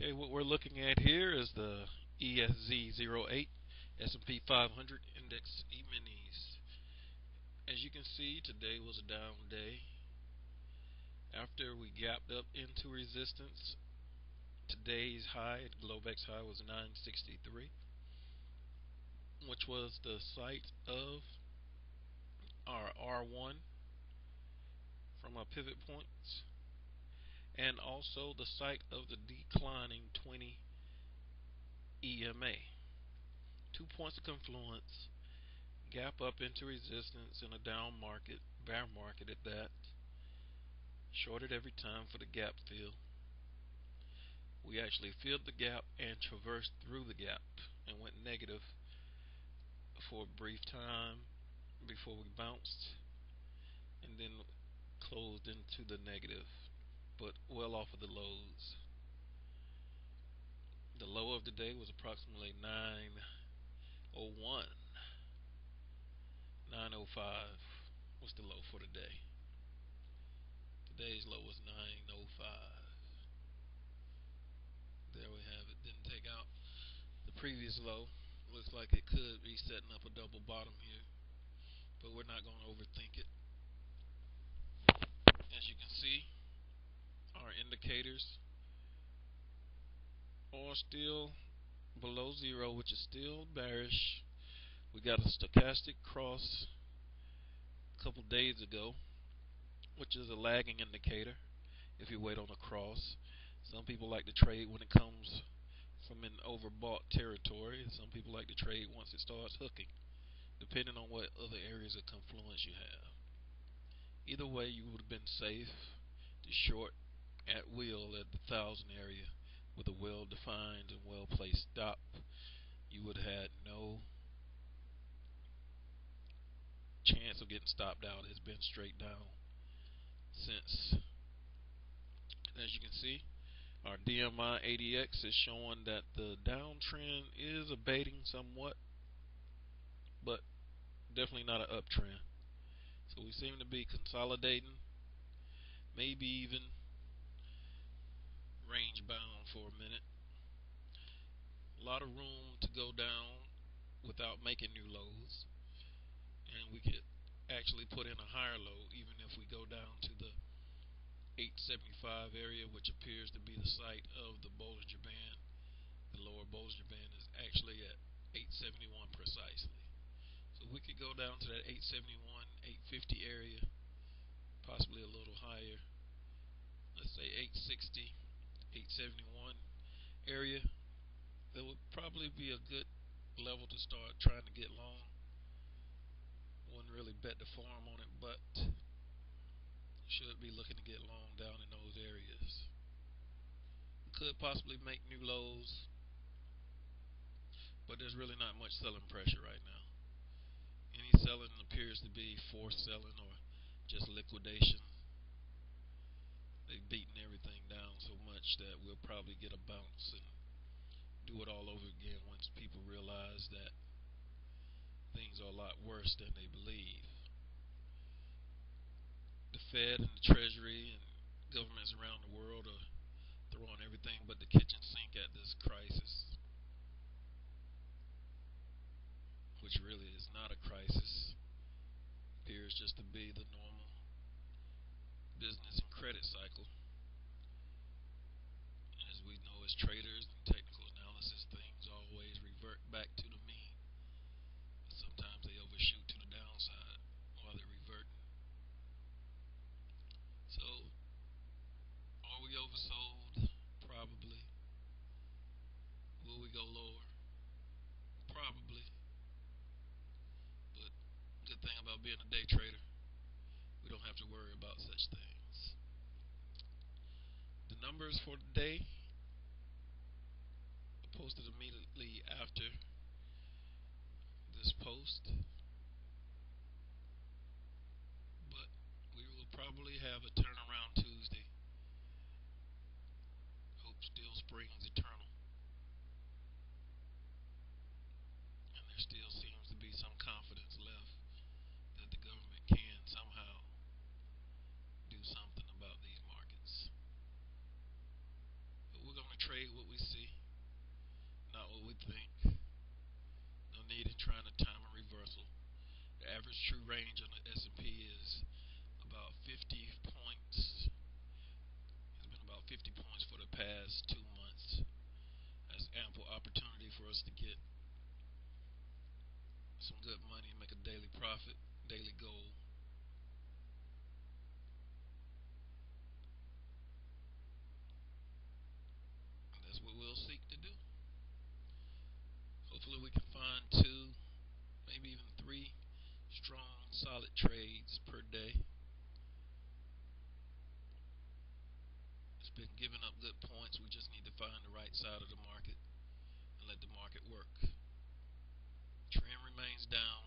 Okay, what we're looking at here is the ESZ08 S&P 500 Index E-minis. As you can see, today was a down day. After we gapped up into resistance, today's high, Globex high, was 963, which was the site of our R1 from our pivot points, and also the site of the declining 20 EMA. 2 points of confluence, gap up into resistance in a down market, bear market at that. Shorted every time for the gap fill. We actually filled the gap and traversed through the gap and went negative for a brief time before we bounced and then closed into the negative, but well off of the lows. The low of the day was approximately 901. 905 was the low for the day. Today's low was 905. There we have it. Didn't take out the previous low. Looks like it could be setting up a double bottom here, but we're not going to overthink it. As you can see, our indicators are still below zero, which is still bearish. We got a stochastic cross a couple days ago, which is a lagging indicator if you wait on a cross. Some people like to trade when it comes from an overbought territory. Some people like to trade once it starts hooking, depending on what other areas of confluence you have. Either way, you would have been safe to short at will at the 1,000 area with a well-defined and well-placed stop. You would have had no chance of getting stopped out. It's been straight down since. As you can see, our DMI ADX is showing that the downtrend is abating somewhat, but definitely not an uptrend. So we seem to be consolidating, maybe even range bound for a minute. A lot of room to go down without making new lows, and we could actually put in a higher low even if we go down to the 875 area, which appears to be the site of the Bollinger Band. The lower Bollinger Band is actually at 871 precisely. So we could go down to that 871, 850 area, possibly a little higher. Let's say 860, 871 area. That would probably be a good level to start trying to get long. Wouldn't really bet the farm on it, but should be looking to get long down in those areas. We could possibly make new lows, but there's really not much selling pressure right now. Any selling appears to be forced selling or just liquidation. They've beaten everything down so much that we'll probably get a bounce and do it all over again once people realize that things are a lot worse than they believe. The Fed and the Treasury and governments around the world are throwing everything but the kitchen sink at this crisis, which really is not a crisis. Appears just to be the normal business and credit cycle. As we know, as traders and technical analysis, things always revert back to the mean. But sometimes they overshoot to the downside while they're reverting. So, are we oversold? Probably. Will we go lower? Probably. But good thing about being a day trader, we don't have to worry about such things. The numbers for the day are posted immediately after this post, but we will probably have a turnaround Tuesday. Hope still springs eternal, and there still seems to be some confidence left that the government can somehow do something about these markets. But we're going to trade what we we think. No need in trying to time a reversal. The average true range on the S&P is about 50 points. It's been about 50 points for the past 2 months. That's ample opportunity for us to get some good money and make a daily profit, daily goal. And that's what we'll seek to do. Hopefully we can find two, maybe even three strong, solid trades per day. It's been giving up good points. We just need to find the right side of the market and let the market work. Trend remains down.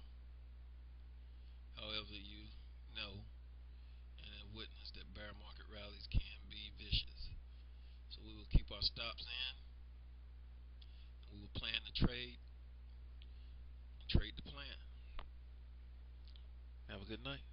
However, you know and have witnessed that bear market rallies can be vicious. So we will keep our stops in, and we will plan the trade and trade the plan. Have a good night.